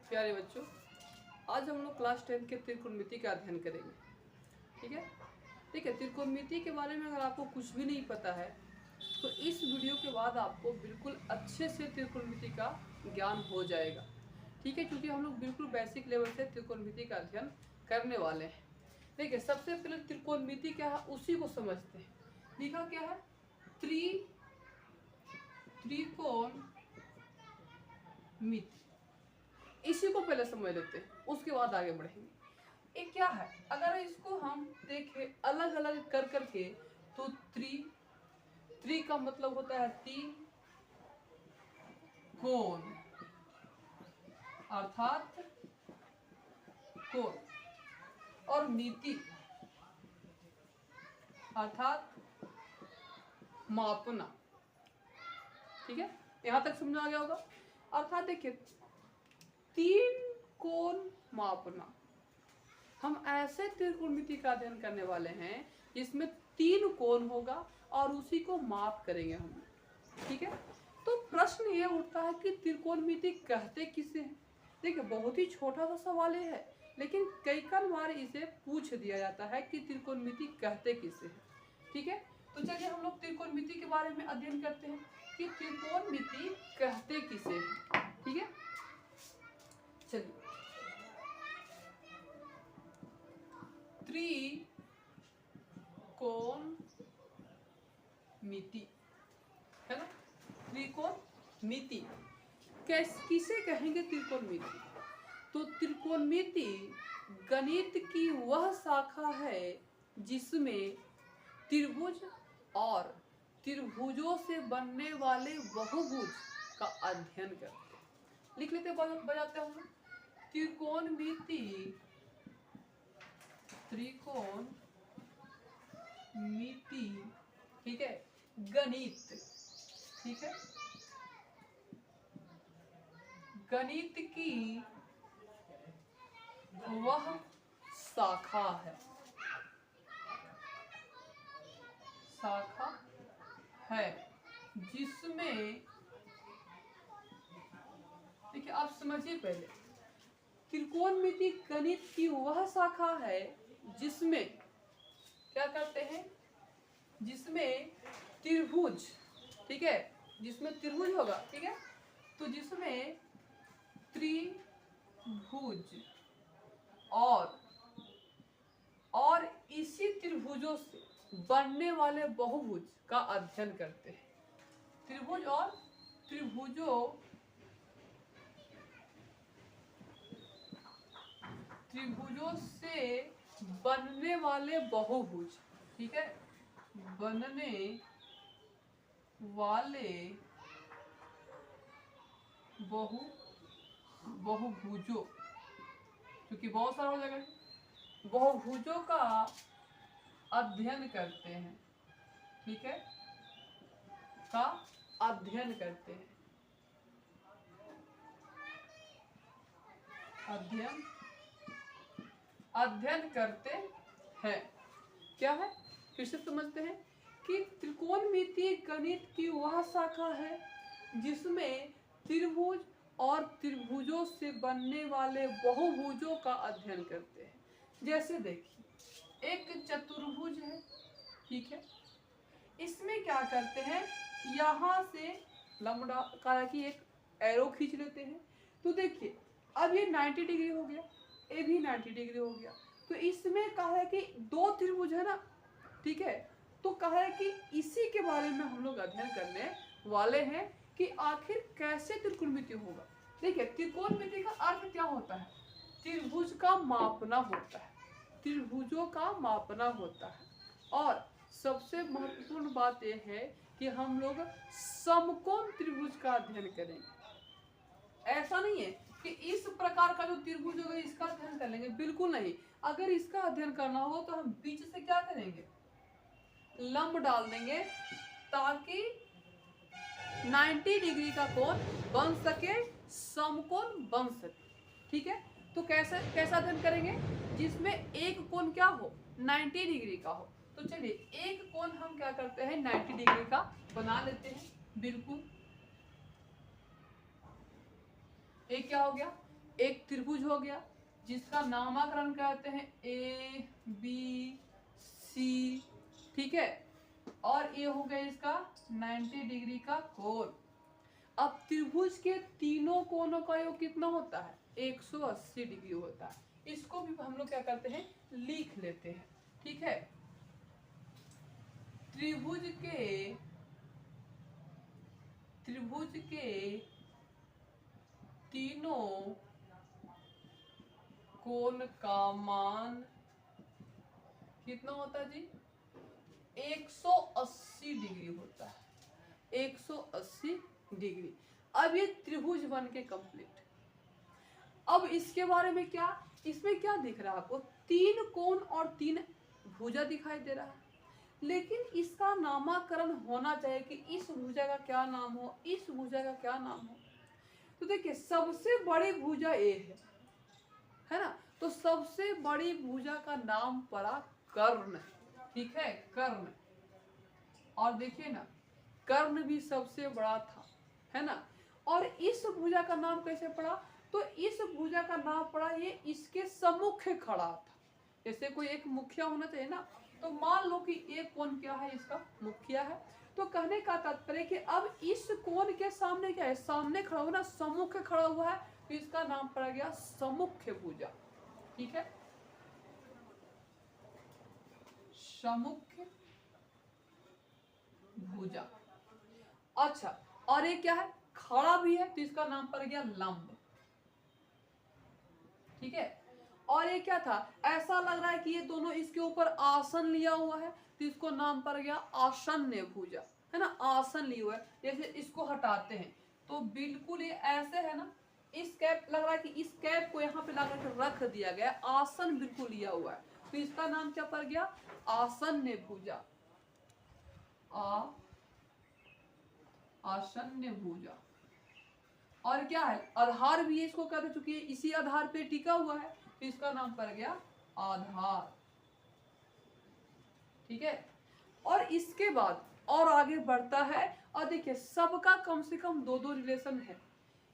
प्यारे बच्चों, आज हम लोग क्लास 10 के त्रिकोणमिति का अध्ययन करेंगे। ठीक है, त्रिकोणमिति के बारे में अगर आपको कुछ भी नहीं पता है तो इस वीडियो के बाद आपको बिल्कुल अच्छे से त्रिकोणमिति का ज्ञान हो जाएगा। ठीक है, क्योंकि हम लोग बिल्कुल बेसिक लेवल से त्रिकोणमिति का अध्ययन करने वाले हैं। देखिए, सबसे पहले त्रिकोणमिति क्या है उसी को समझते हैं। लिखा क्या है? त्रिकोणमिति, इसी को पहले समझ लेते हैं, उसके बाद आगे बढ़ेंगे। ये क्या है? अगर इसको हम देखें अलग अलग कर करके तो त्रि का मतलब होता है तीन, कोण अर्थात कोण, और मिति अर्थात मापना। ठीक है, यहां तक समझ आ गया होगा। अर्थात देखिए, तीन कोण मापना, हम ऐसे त्रिकोणमिति का अध्ययन करने वाले हैं जिसमें तीन कोण होगा और उसी को माप करेंगे हम। ठीक है, तो प्रश्न ये उठता है कि त्रिकोणमिति कहते किसे हैं। देखिए, बहुत ही छोटा सा सवाल है, लेकिन कई बार इसे पूछ दिया जाता है कि त्रिकोणमिति कहते किसे हैं। ठीक है, तो चलिए हम लोग त्रिकोणमिति के बारे में अध्ययन करते हैं कि त्रिकोणमिति कहते किसे हैं। ठीक है, चलिए, त्रिकोणमिति है ना। त्रिकोणमिति किसे कहेंगे? त्रिकोणमिति तो त्रिकोणमिति गणित की वह शाखा है जिसमें त्रिभुज और त्रिभुजों से बनने वाले बहुभुज का अध्ययन करते हैं। लिख लेते बजाते हम। त्रिकोणमिति ठीक है, गणित, ठीक है, गणित की वह शाखा है, जिसमें, देखिए आप समझिए पहले, त्रिकोणमिति गणित की वह शाखा है जिसमें क्या करते हैं, जिसमें त्रिभुज, ठीक है, जिसमें त्रिभुज होगा, ठीक है, तो जिसमें त्रिभुज और इसी त्रिभुजों से बनने वाले बहुभुज का अध्ययन करते हैं। त्रिभुज और त्रिभुजों से बनने वाले बहुभुज, ठीक है, बनने वाले बहुभुजों, क्योंकि बहुत सारा हो जाएगा, बहुभुजों का अध्ययन करते हैं। ठीक है, का अध्ययन करते हैं, अध्ययन करते हैं। क्या है? फिर से समझते हैं कि त्रिकोणमिति गणित की वह शाखा है जिसमें त्रिभुज और त्रिभुजों से बनने वाले बहुभुजों का अध्ययन करते हैं। जैसे देखिए, एक चतुर्भुज है, ठीक है, इसमें क्या करते हैं, यहाँ से लंबा का कि एक एरो खींच लेते हैं। तो देखिए, अब ये 90 डिग्री हो गया, ये भी 90 डिग्री हो गया। तो इसमें कहा है कि दो त्रिभुज है ना, ठीक है, तो कहा है कि इसी के बारे में हम लोग अध्ययन करने वाले हैं कि आखिर कैसे त्रिकोणमिति होगा। देखिए, त्रिकोणमिति का अर्थ क्या होता है? त्रिभुज का मापना होता है, त्रिभुजों का मापना होता है। और सबसे महत्वपूर्ण बात यह है कि हम लोग समकोण त्रिभुज का अध्ययन करेंगे। ऐसा नहीं है कि इस प्रकार का जो त्रिभुज होगा इसका अध्ययन कर लेंगे, बिल्कुल नहीं। अगर इसका अध्ययन करना हो तो हम बीच से क्या करेंगे, लंब डाल देंगे ताकि 90 डिग्री का कोण बन सके, समकोण बन सके। ठीक है, तो कैसा अध्ययन करेंगे? जिसमें एक कोण क्या हो, 90 डिग्री का हो। तो चलिए, एक कोण हम क्या करते हैं, 90 डिग्री का बना लेते हैं। बिल्कुल, एक क्या हो गया, एक त्रिभुज हो गया जिसका नामकरण कहते हैं ए बी सी, ठीक है, और ये हो गया इसका 90 डिग्री का कोण। अब त्रिभुज के तीनों कोणों का योग कितना होता है? 180 डिग्री होता है। इसको भी हम लोग क्या करते हैं, लिख लेते हैं, ठीक है। त्रिभुज के तीनों कोण का मान कितना होता है जी? 180 डिग्री होता है, 180 डिग्री। अब ये त्रिभुज बन के कंप्लीट। अब इसके बारे में क्या, इसमें क्या दिख रहा है आपको? 3 कोण और 3 भुजा दिखाई दे रहा है, लेकिन इसका नामकरण होना चाहिए कि इस भुजा का क्या नाम हो, इस भुजा का क्या नाम हो। तो देखिए सबसे बड़ी भुजा ए है ना, तो सबसे बड़ी भुजा का नाम पड़ा कर्ण, ठीक है, कर्ण। और देखिए ना कर्ण भी सबसे बड़ा था, है ना। और इस भुजा का नाम कैसे पड़ा? तो इस भुजा का नाम पड़ा, ये इसके सम्मुख खड़ा था। जैसे कोई एक मुखिया होना चाहिए ना, तो मान लो कि एक कोण क्या है, इसका मुखिया है। तो कहने का तात्पर्य कि अब इस कोण के सामने क्या है, सामने खड़ा हुआ ना, सम्मुख खड़ा हुआ है, तो इसका नाम पड़ गया सम्मुख भुजा, ठीक है, सम्मुख भुजा। अच्छा, और ये क्या है, खड़ा भी है, तो इसका नाम पड़ गया लंब, ठीक है। और ये क्या था, ऐसा लग रहा है कि ये दोनों इसके ऊपर आसन लिया हुआ है, तो इसको नाम पड़ गया आसन्य भुजा, है ना, आसन लिया हुआ है। जैसे इसको हटाते हैं तो बिल्कुल ये ऐसे है ना, इस कैप लग रहा है कि इस कैप को यहाँ पे लगा कर रख दिया गया, आसन बिल्कुल लिया हुआ है, तो इसका नाम क्या पड़ गया, आसन्य भुजा, आसन्य भुजा। और क्या है, आधार भी इसको कर चुकी है, इसी आधार पे टिका हुआ है, तो इसका नाम पड़ गया आधार, ठीक है। और इसके बाद और आगे बढ़ता है, और देखिए सबका कम से कम 2-2 रिलेशन है,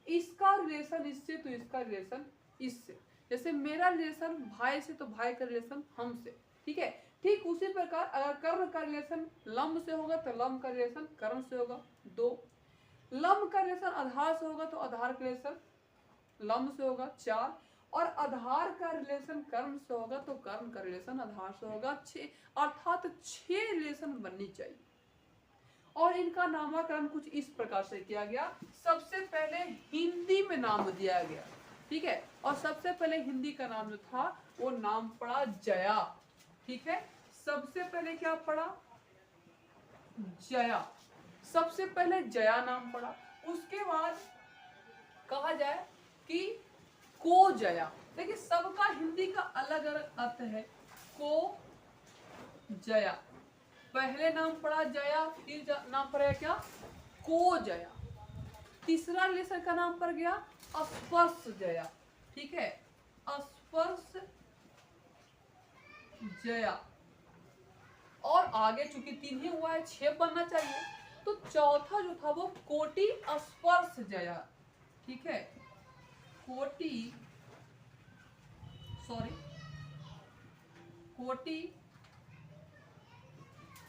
इसका रिलेशन इससे, तो इसका रिलेशन इससे। जैसे मेरा रिलेशन भाई से, तो भाई का रिलेशन हमसे, ठीक है। ठीक उसी प्रकार अगर कर्ण का रिलेशन लंब से होगा, तो लंब का रिलेशन कर्ण से होगा 2। लंब का रिलेशन आधार से होगा, तो आधार का रिलेशन लंब से होगा 4। और आधार का रिलेशन कर्ण से होगा, तो कर्ण का रिलेशन आधार से होगा 6। अर्थात 6 रिलेशन बननी चाहिए। और इनका नामकरण कुछ इस प्रकार से किया गया। सबसे पहले हिंदी में नाम दिया गया, ठीक है। और सबसे पहले हिंदी का नाम जो था वो नाम पड़ा जया, ठीक है। सबसे पहले क्या पड़ा, जया, सबसे पहले जया नाम पड़ा। उसके बाद कहा जाए कि को जया। देखिए सबका हिंदी का अलग अलग अर्थ है। को जया, पहले नाम पड़ा जया, फिर नाम पड़ा क्या, को जया। तीसरा रिलेशन का नाम पड़ गया स्पर्श जया, ठीक है, स्पर्श जया। और आगे चूंकि 3 ही हुआ है, 6 बनना चाहिए, तो चौथा जो था वो कोटि स्पर्श जया, ठीक है, कोटि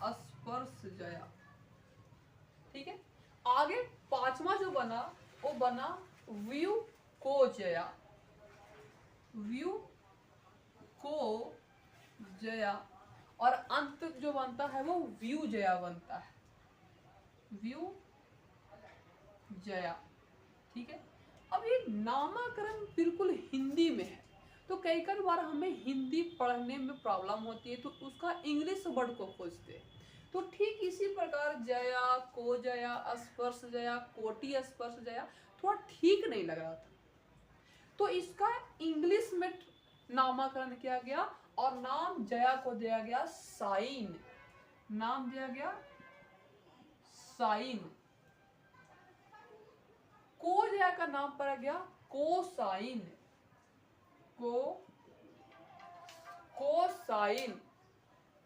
स्पर्श जया, ठीक है। आगे 5वां जो बना वो बना व्यू को जया, व्यू को जया। और अंत जो बनता है वो व्यू जया बनता है, व्यू जया, ठीक है। अब ये नामकरण बिल्कुल हिंदी में है, तो कई बार हमें हिंदी पढ़ने में प्रॉब्लम होती है, तो उसका इंग्लिश वर्ड को खोजते हैं। तो ठीक इसी प्रकार जया, को जया, स्पर्श जया, कोटि स्पर्श जया थोड़ा ठीक नहीं लग रहा था, तो इसका इंग्लिश में नामकरण किया गया और नाम जया को दिया गया साइन, नाम दिया गया साइन। को जया का नाम पड़ गया कोसाइन, कोसाइन,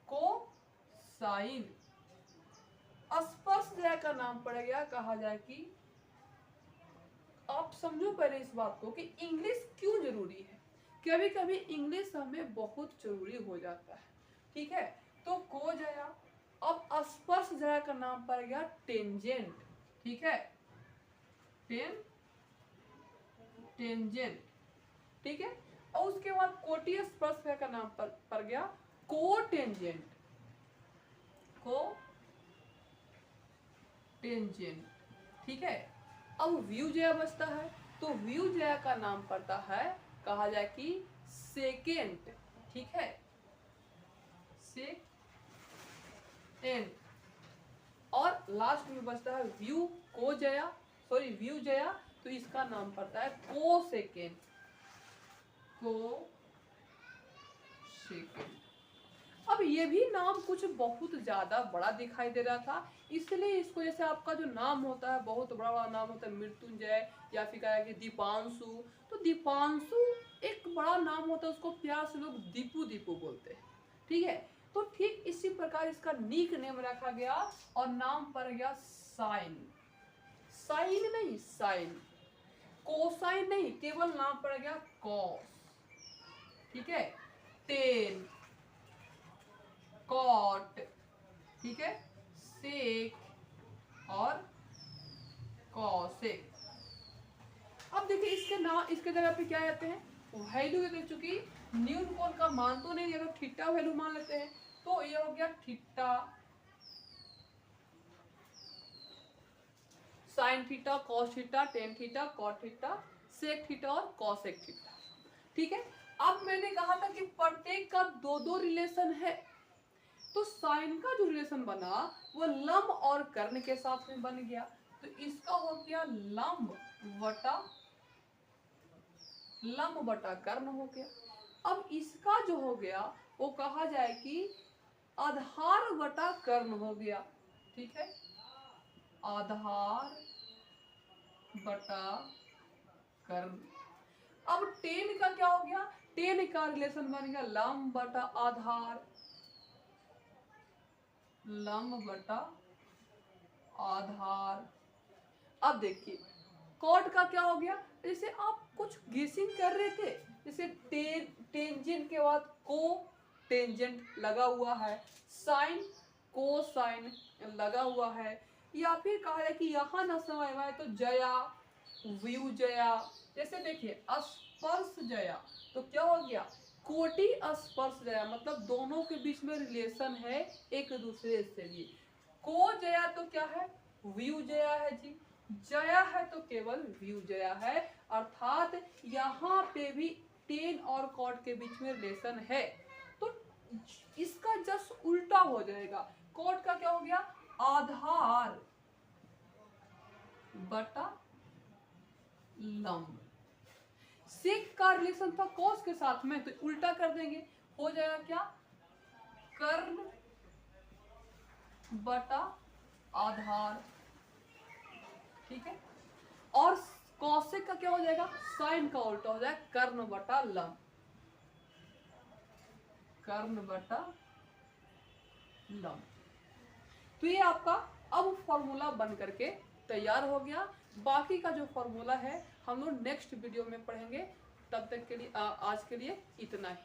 कोसाइन। स्पर्श जया का नाम पड़ गया, कहा जाए कि आप समझो पहले इस बात को कि इंग्लिश क्यों कभी कभी इंग्लिश हमें बहुत जरूरी हो जाता है, ठीक है। तो को जया, अब स्पर्श जया का नाम पड़ गया टेंजेंट, ठीक है, टेंजेंट, ठीक है। और उसके बाद कोटि स्पर्श जया का नाम पड़ गया कोटेंजेंट, ठीक है। अब व्यू जया बचता है, तो व्यू जया का नाम पड़ता है, कहा जाए कि सेकेंड, ठीक है, सेकेंड। और लास्ट में बचता है व्यू को जया, सॉरी व्यू जया, तो इसका नाम पड़ता है को सेकेंड, अब ये भी नाम कुछ बहुत ज्यादा बड़ा दिखाई दे रहा था, इसलिए इसको, जैसे आपका जो नाम होता है बहुत बड़ा बड़ा नाम होता है मृत्युंजय या फिर कहा कि दीपांशु, तो दीपांशु एक बड़ा नाम होता है, उसको प्यार से लोग दीपू दीपू बोलते हैं, ठीक है। तो ठीक इसी प्रकार इसका नीक नेम रखा गया और नाम पड़ गया साइन, साइन नहीं साइन, कोसाइन नहीं, केवल नाम पड़ गया कॉस, ठीक है, टेन, कॉट, ठीक है, सेक और कॉसेक। अब देखिए इसके नाम, इसके जगह पे क्या आते हैं वैल्यू, देख चुकी न्यून कोण का मान तो नहीं, अगर थीटा वैल्यू मान लेते हैं तो ये हो गया theta, sine theta, cos theta, tan theta, cot theta, sec theta और कॉसेक थीटा, ठीक है। अब मैंने कहा था कि प्रत्येक का दो दो रिलेशन है, तो साइन का जो रिलेशन बना वो लंब और कर्ण के साथ में बन गया, तो इसका हो गया लंब बटा कर्ण हो गया। अब इसका जो हो गया वो कहा जाए कि आधार बटा कर्ण हो गया, ठीक है, आधार बटा कर्ण। अब टेन का क्या हो गया, टेन का रिलेशन बन गया लंब बटा आधार, लंब बटा आधार। अब देखिए कॉट का क्या हो गया, जैसे आप कुछ गेसिंग कर रहे थे, जैसे टेंजेंट के बाद को टेंजेंट लगा हुआ है, साइन को साइन लगा हुआ है, या फिर कहा है कि यहाँ न समय हुआ है तो जया व्यू जया। जैसे देखिए स्पर्श जया, तो क्या हो गया कोटि स्पर्श जया, मतलब दोनों के बीच में रिलेशन है एक दूसरे से भी। को जया तो क्या है व्यू जया है जी, जया है तो केवल व्यू जया है, अर्थात यहाँ पे भी टेन और कॉट के बीच में रिलेशन है, तो इसका जस्ट उल्टा हो जाएगा। कॉट का क्या हो गया आधार बटा लंब, सेक का रिलेशन था कॉस के साथ में, तो उल्टा कर देंगे, हो जाएगा क्या कर्ण बटा आधार, ठीक है। और कॉसेक का क्या हो जाएगा साइन का उल्टा हो जाएगा कर्ण बटा लंब, कर्ण बटा लंब। तो ये आपका अब फॉर्मूला बन करके तैयार हो गया। बाकी का जो फॉर्मूला है हम लोग नेक्स्ट वीडियो में पढ़ेंगे, तब तक के लिए आज के लिए इतना ही।